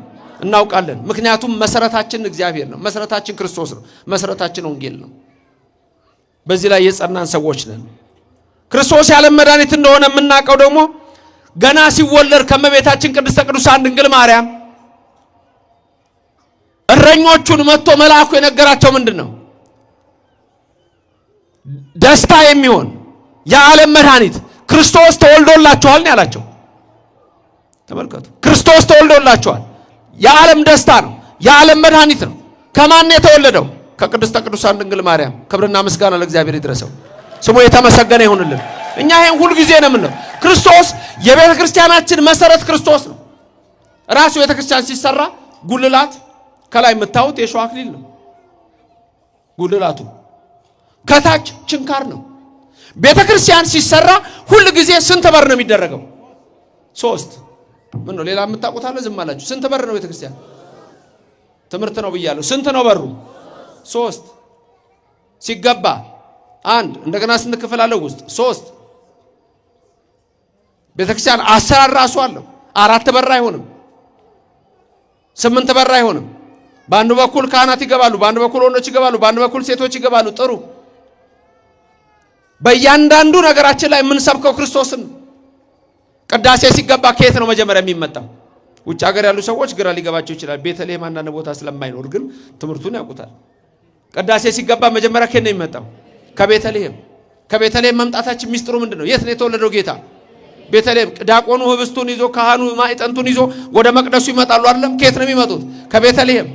እናውቃለን ምክንያቱም መሰረታችን እግዚአብሔር ነው መሰረታችን ክርስቶስ ነው መሰረታችን ወንጌል ነው በዚህ ላይ የጸናን ሰዎች ነን ክርስቶስ ያለም መድኃኒት እንደሆነ የምናውቀው ደግሞ ገና ሲወለድ ከመቤታችን ቅድስተ ቅዱሳን ድንግል ማርያም እረኞቹን መጥቶ መልአኩ የነገራቸው ምንድነው ደስታ የሚሆን የዓለም መድኃኒት ክርስቶስ ተወልዶላችኋል ነው ያላቸው ተመልከቱ ክርስቶስ ተወልዶላችኋል የዓለም ደስታ ነው የዓለም መድኃኒት ነው ከማን ነው የተወለደው ከቅድስተ ቅዱሳን ድንግል ማርያም ክብርና ምስጋና ለእግዚአብሔር ይድረሰው ስሙ የተመሰገነ ይሁንልን እኛ ይሄን ሁሉ ጊዜ ነው ምንለው ክርስቶስ የቤተ ክርስቲያናችን መሰረት ክርስቶስ ነው ራሱ ቤተ ክርስቲያን ሲሰራ ጉልላት ከላይ የምታዩት የሸዋ አክሊል ነው ጉልላቱ ከታች ችንካር ነው ቤተ ክርስቲያን ሲሰራ ሁሉ ጊዜ ስንት በር ነው የሚደረገው 3 ምን ነው ሌላ የምታውቁት አለ ዝም አላችሁ ስንት በር ነው ቤተ ክርስቲያን ትምህርት ነው ብያለሁ ስንት ነው በሩ 3 ሲገባ 1 እንደገና ስንት ክፍል አለው ውስጥ 3 ቤተ ክርስቲያን አሰራር ራሱ አለው 4 በር አይሆንም 8 በር አይሆንም በአንዱ በኩል ካህናት ይገባሉ በአንዱ በኩል ወንዶች ይገባሉ በአንዱ በኩል ሴቶች ይገባሉ ጥሩ በእያንዳንዱ ነገራችን ላይ ምን ሰብከው ክርስቶስን ቅዳሴ ሲገባ ከየት ነው መጀመሪያ የሚመጣው ውጭ ሀገር ያሉ ሰዎች ግራ ሊገባቸው ይችላል ቤተልሔም አንዳንድ ቦታ ስለማይኖር ግን ትምህርቱን ያውቁታል ቅዳሴ ሲገባ መጀመሪያ ከየት ነው የሚመጣው ከቤተልሔም መምጣታችን ሚስጥሩ ምንድነው የት ነው የተወለደው ጌታ ቤተልሔም ዲያቆኑ ህብስቱን ይዞ ካህኑ ማዕጠንቱን ይዞ ወደ መቅደሱ ይመጣሉ አይደለም ከየት ነው የሚመጡት ከቤተልሔም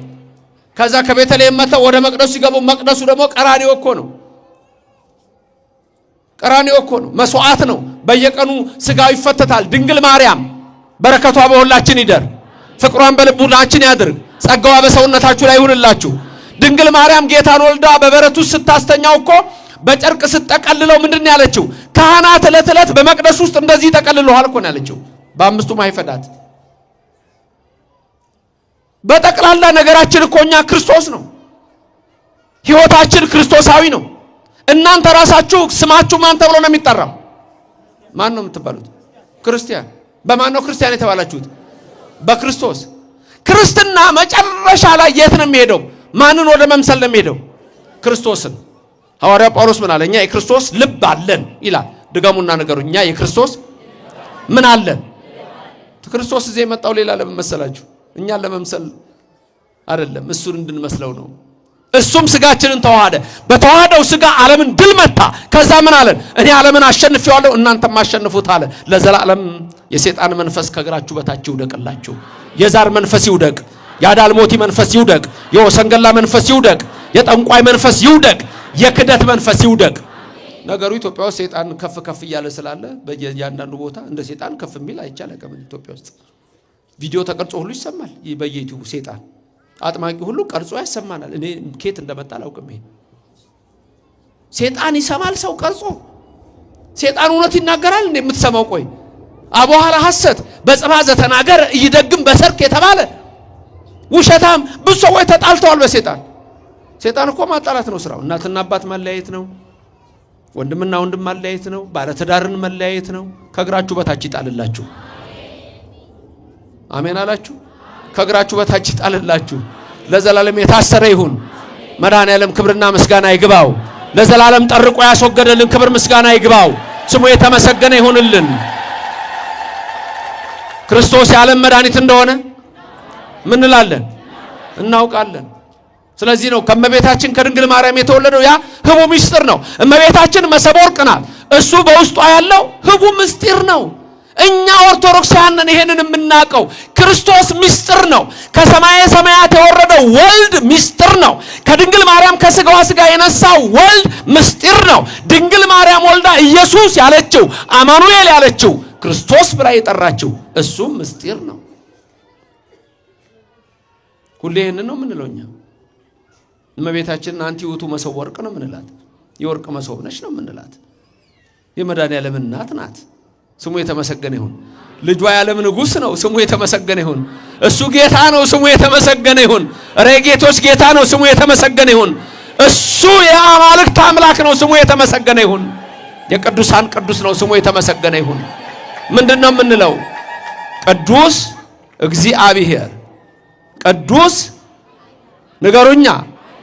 ከዛ ከቤተልሔም መጣው ወደ መቅደሱ ሲገቡ መቅደሱ ደግሞ ቀራንዮ እኮ ነው መስዋዕት ነው በየቀኑ ስጋው ይፈተታል ድንግል ማርያም በረከቷ በሁላችን ይደር ፍቅሯን በልቡናችን ያድርግ ጸጋዋ በሰውነታችሁ ላይ ይሁንላችሁ ድንግል ማርያም ጌታን ወልዳ በበረቱ ስታስተኛው እኮ በጨርቅ ስትጠቀልለው ምንድነው ያለችው ካህናት ለተለት በመቅደስ ውስጥ እንደዚህ ተቀልለዋል እኮ ነው ያለችው በአምስቱ ማይፈዳት በጠቅላላ ነገራችን እኮኛ ክርስቶስ ነው ህይወታችን ክርስቶሳዊ ነው እናንተ ራሳችሁ ስማችሁ ማን ተብሎ ነው የሚጠራው ማን ነው የምትባሉት ክርስቲያን በማን ነው ክርስቲያን የተባላችሁት በክርስቶስ ክርስትና መጨረሻ ላይ የት ነው የሚሄደው ማንን ወደ መምሰል ነው የሚሄደው ክርስቶስን ሐዋርያ ጳውሎስ ምን አለ እኛ የክርስቶስ ልብ አለን ይላል ድገሙና ነገሩ እኛ የክርስቶስ ምን አለን ክርስቶስ እዚህ የመጣው ሌላ ለመመሰላችሁ እኛ ለመምሰል አይደለም እሱን እንድንመስለው ነው እሱም ስጋችንን ተዋሃደ በተዋሃደው ስጋ ዓለምን ድል መታ ከዛ ምን አለን እኔ ዓለምን አሸንፌዋለሁ እናንተም አሸንፉት አለ ለዘላለም የሰይጣን መንፈስ ከግራችሁ በታች ይውደቅላችሁ የዛር መንፈስ ይውደቅ የአዳልሞቲ መንፈስ ይውደቅ፣ የወሰንገላ መንፈስ ይውደቅ፣ የጠንቋይ መንፈስ ይውደቅ፣ የክደት መንፈስ ይውደቅ። ነገሩ ኢትዮጵያ ውስጥ ሰይጣን ከፍ ከፍ እያለ ስላለ በእያንዳንዱ ቦታ እንደ ሰይጣን ከፍ የሚል አይቻልም። ኢትዮጵያ ውስጥ ቪዲዮ ተቀርጾ ሁሉ ይሰማል። በየዩቲዩብ ሰይጣን አጥማቂ ሁሉ ቀርጾ ያሰማናል። እኔ ኬት እንደመጣ አላውቅም። ይሄ ሰይጣን ይሰማል ሰው ቀርጾ። ሰይጣን እውነት ይናገራል እንዴ የምትሰማው? ቆይ አቦሃራ ሐሰት በጽባዘ ተናገረ ይደግም በሰርክ የተባለ ውሸታም ብዙ ሰዎች ተጣልተዋል በሰይጣን። ሰይጣን እኮ ማጣላት ነው ስራው። እናትና አባት ማለያየት ነው። ወንድምና ወንድም ማለያየት ነው። ባለትዳርን መለያየት ነው። ከእግራችሁ በታች ይጣልላችሁ። አሜን አላችሁ? ከእግራችሁ በታች ይጣልላችሁ። ለዘላለም የታሰረ ይሁን። መድኃኔዓለም ክብርና ምስጋና ይግባው። ለዘላለም ጠርቆ ያስወገደልን ክብር ምስጋና ይግባው። ስሙ የተመሰገነ ይሁንልን። ክርስቶስ የዓለም መድኃኒት እንደሆነ ምን እንላለን? እናውቃለን። ስለዚህ ነው ከእመቤታችን ከድንግል ማርያም የተወለደው ያ ህቡ ምስጢር ነው። እመቤታችን መሰበ ወርቅ ናት። እሱ በውስጧ ያለው ህቡ ምስጢር ነው። እኛ ኦርቶዶክሳውያን ይሄንን የምናውቀው ክርስቶስ ምስጢር ነው። ከሰማየ ሰማያት የወረደው ወልድ ምስጢር ነው። ከድንግል ማርያም ከስጋዋ ስጋ የነሳው ወልድ ምስጢር ነው። ድንግል ማርያም ወልዳ ኢየሱስ ያለችው አማኑኤል ያለችው ክርስቶስ ብላ የጠራችው እሱም ምስጢር ነው። ሁሌ ይሄንን ነው የምንለው እኛ። እመቤታችንን አንቲ ውእቱ መሶበ ወርቅ ነው የምንላት። የወርቅ መሶብ ነች ነው የምንላት። የመድኃኔዓለም እናት ናት። ስሙ የተመሰገነ ይሁን። ልጇ የዓለም ንጉሥ ነው። ስሙ የተመሰገነ ይሁን። እሱ ጌታ ነው። ስሙ የተመሰገነ ይሁን። ጌቶች ጌታ ነው። ስሙ የተመሰገነ ይሁን። እሱ የአማልክት አምላክ ነው። ስሙ የተመሰገነ ይሁን። የቅዱሳን ቅዱስ ነው። ስሙ የተመሰገነ ይሁን። ምንድነው የምንለው? ቅዱስ እግዚአብሔር፣ ቅዱስ ንገሩኛ፣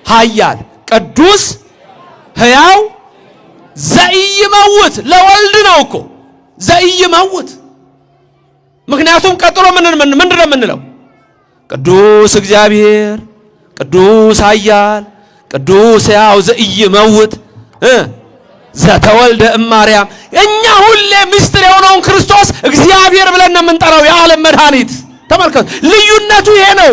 ኃያል፣ ቅዱስ ሕያው ዘኢይመውት ለወልድ ነው እኮ ዘኢይመውት። ምክንያቱም ቀጥሎ ምንድነው የምንለው? ቅዱስ እግዚአብሔር፣ ቅዱስ ኃያል፣ ቅዱስ ሕያው ዘኢይመውት ዘተወልደ እማርያም። እኛ ሁሌ ምስጢር የሆነውን ክርስቶስ እግዚአብሔር ብለን ነው የምንጠራው። የዓለም መድኃኒት ተመልከቱ። ልዩነቱ ይሄ ነው።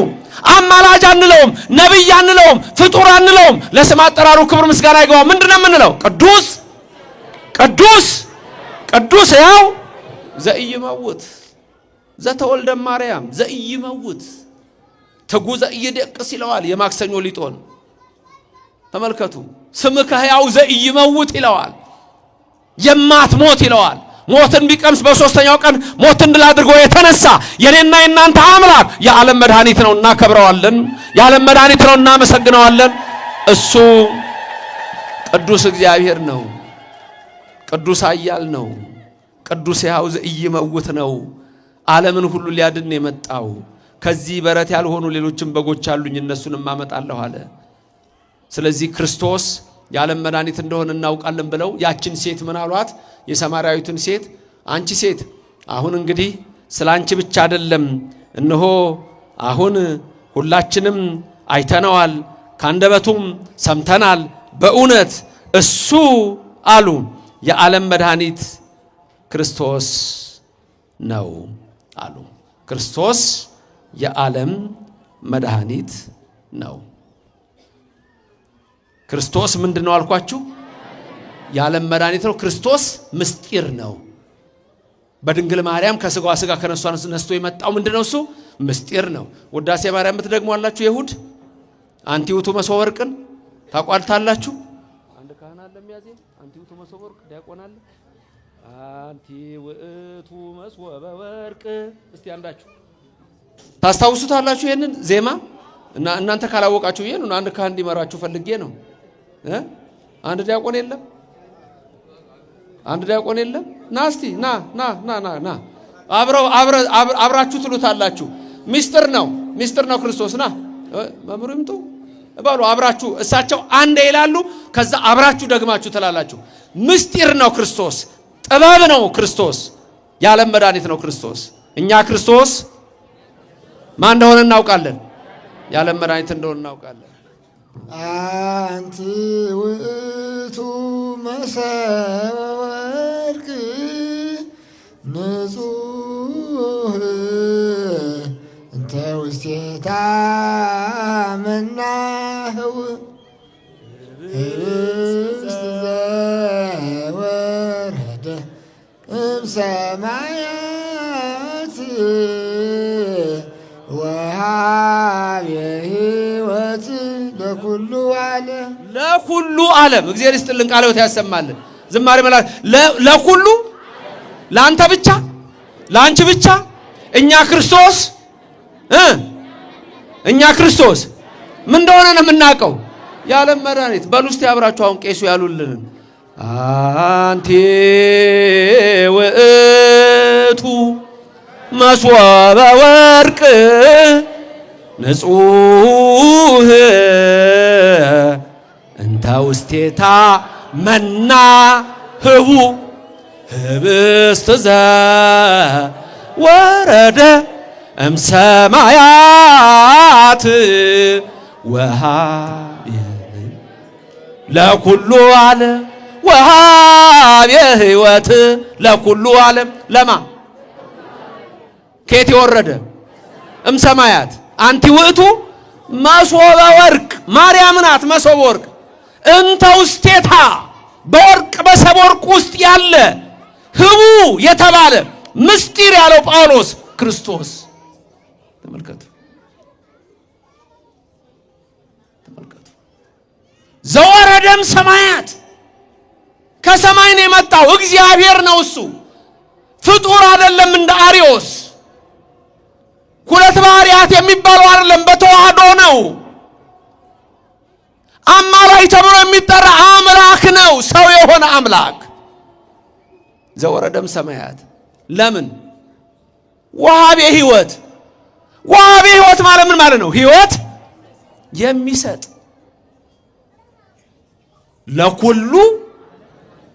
አማላጅ አንለውም፣ ነብይ አንለውም፣ ፍጡር አንለውም። ለስም አጠራሩ ክብር ምስጋና ይገባው። ምንድነው የምንለው? ቅዱስ ቅዱስ ቅዱስ ሕያው ዘኢይመውት ዘተወልደ ማርያም ዘኢይመውት ትጉ ዘኢይደቅስ ይለዋል የማክሰኞ ሊጦን። ተመልከቱ። ስምከ ሕያው ዘኢይመውት ይለዋል፣ የማትሞት ይለዋል። ሞትን ቢቀምስ በሶስተኛው ቀን ሞትን ድል አድርጎ የተነሳ የኔና የናንተ አምላክ የዓለም መድኃኒት ነው። እናከብረዋለን። የዓለም መድኃኒት ነው። እናመሰግነዋለን። እሱ ቅዱስ እግዚአብሔር ነው። ቅዱስ ኃያል ነው። ቅዱስ ሕያው ዘኢይመውት ነው። ዓለምን ሁሉ ሊያድን የመጣው። ከዚህ በረት ያልሆኑ ሌሎችም በጎች አሉኝ እነሱንም አመጣለሁ አለ። ስለዚህ ክርስቶስ የዓለም መድኃኒት እንደሆነ እናውቃለን ብለው ያችን ሴት ምን አሏት? የሰማርያዊቱን ሴት አንቺ ሴት አሁን እንግዲህ ስለ አንቺ ብቻ አይደለም፣ እነሆ አሁን ሁላችንም አይተነዋል፣ ካንደበቱም ሰምተናል። በእውነት እሱ አሉ የዓለም መድኃኒት ክርስቶስ ነው አሉ። ክርስቶስ የዓለም መድኃኒት ነው። ክርስቶስ ምንድነው አልኳችሁ? የዓለም መድኃኒት ነው። ክርስቶስ ምስጢር ነው። በድንግል ማርያም ከስጋዋ ስጋ ከነሷ ነስቶ የመጣው ምንድነው? እሱ ምስጢር ነው። ውዳሴ ማርያም የምትደግሙ አላችሁ። የይሁድ አንቲ ውእቱ መሶበ ወርቅን ታቋልታላችሁ። አንድ ካህን አለ የሚያዜም አንቲ ውእቱ መሶበ ወርቅ ዲያቆን አለ። አንቲ ውእቱ መሶበ ወርቅ እስቲ አንዳችሁ ታስታውሱታላችሁ ይሄንን ዜማ? እና እናንተ ካላወቃችሁ ይሄን አንድ ካህን እንዲመራችሁ ፈልጌ ነው። አንድ ዲያቆን የለም? አንድ ዲያቆን የለም? ና እስቲ ና ና ና ና ና አብራችሁ ትሉታላችሁ። ሚስጥር ነው፣ ሚስጥር ነው ክርስቶስ። ና መምሩ ይምጡ ባሉ አብራችሁ እሳቸው አንድ ይላሉ። ከዛ አብራችሁ ደግማችሁ ትላላችሁ። ምስጢር ነው ክርስቶስ፣ ጥበብ ነው ክርስቶስ፣ የዓለም መድኃኒት ነው ክርስቶስ። እኛ ክርስቶስ ማን እንደሆነ እናውቃለን፣ የዓለም መድኃኒት እንደሆነ እናውቃለን። አንቲ ውእቱ መሶበ ወርቅ ንጹሕ እንተ ውስቴታ እምሰማያት ወሃቤ ሕይወት ለኩሉ ዓለም ለኩሉ ዓለም እግዚአብሔር ይስጥልን ቃለ ሕይወት ያሰማልን። ዝማሬ መላእክት ለኩሉ ለአንተ ብቻ ለአንቺ ብቻ እኛ ክርስቶስ ምን እንደሆነ ነው የምናውቀው። የዓለም መድኃኒት በሉ እስቲ አብራችሁ አሁን ቄሱ ያሉልን አንቲ ውእቱ መሶበ ወርቅ ንጹህ እንተ ውስቴታ መና ህቡ ህብስት ዘወረደ እምሰማያት ወሃቤ ለኩሉ ዓለም ወሃቤ ሕይወት ለኩሉ ዓለም ለማ ከየት የወረደ እምሰማያት አንቲ ውእቱ መሶበ ወርቅ ማርያም ናት መሶበ ወርቅ እንተ ውስቴታ በወርቅ በሰብ ወርቅ ውስጥ ያለ ህቡ የተባለ ምስጢር ያለው ጳውሎስ ክርስቶስ ተመልከቱ ዘወረደም ሰማያት ከሰማይ ነው የመጣው እግዚአብሔር ነው እሱ ፍጡር አይደለም እንደ አርዮስ ሁለት ባህሪያት የሚባለው አይደለም በተዋህዶ ነው አማላይ ተብሎ የሚጠራ አምላክ ነው ሰው የሆነ አምላክ ዘወረደም ሰማያት ለምን ወሃቤ ሕይወት ማለት ምን ማለት ነው ሕይወት የሚሰጥ ለኩሉ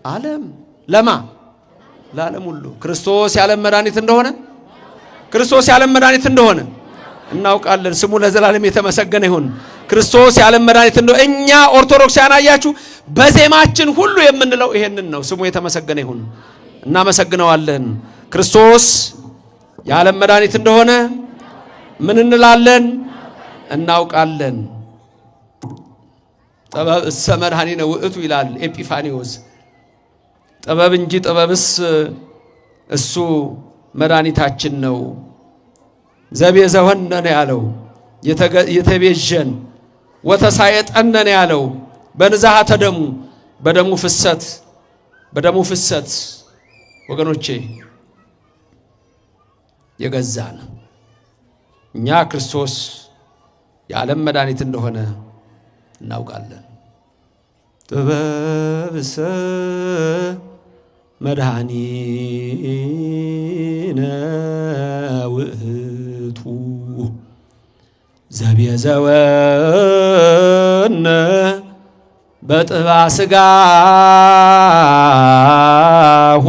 ዓለም ለማ ለዓለም ሁሉ ክርስቶስ የዓለም መድኃኒት እንደሆነ እናውቃለን። ስሙ ለዘላለም የተመሰገነ ይሁን። ክርስቶስ የዓለም መድኃኒት እንደሆነ እኛ ኦርቶዶክሳውያን አያችሁ በዜማችን ሁሉ የምንለው ይሄንን ነው። ስሙ የተመሰገነ ይሁን። እናመሰግነዋለን። ክርስቶስ የዓለም መድኃኒት እንደሆነ ምን እንላለን? እናውቃለን። ጥበብ እሰ መድኃኒነ ውእቱ ይላል ኤጲፋኒዎስ። ጥበብ እንጂ ጥበብስ እሱ መድኃኒታችን ነው። ዘቤዘወነ ነው ያለው የተቤዠን ወተሳየጠነ ነው ያለው በንዛሃተ ደሙ በደሙ ፍሰት ወገኖቼ የገዛን እኛ ክርስቶስ የዓለም መድኃኒት እንደሆነ እናውቃለን። ጥበብሰ መድኃኒነ ውእቱ ዘቤዘወነ በጥባ ሥጋሁ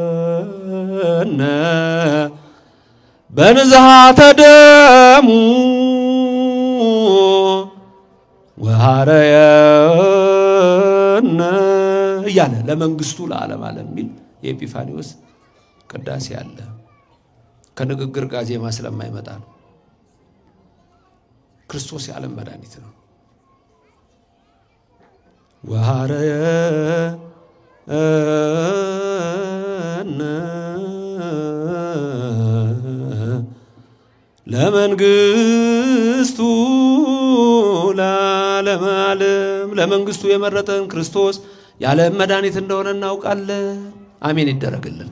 ወተሳየጠነ በንዝሃተ ደሙ ወሐረየነ እያለ ለመንግስቱ ለዓለም ዓለም የሚል የኤጲፋኒዎስ ቅዳሴ አለ። ከንግግር ጋር ዜማ ስለማይመጣ ነው። ክርስቶስ የዓለም መድኃኒት ነው። ወሐረየነ ለመንግስቱ ለዓለም ዓለም ለመንግስቱ የመረጠን ክርስቶስ የዓለም መድኃኒት እንደሆነ እናውቃለን። አሜን ይደረግልን።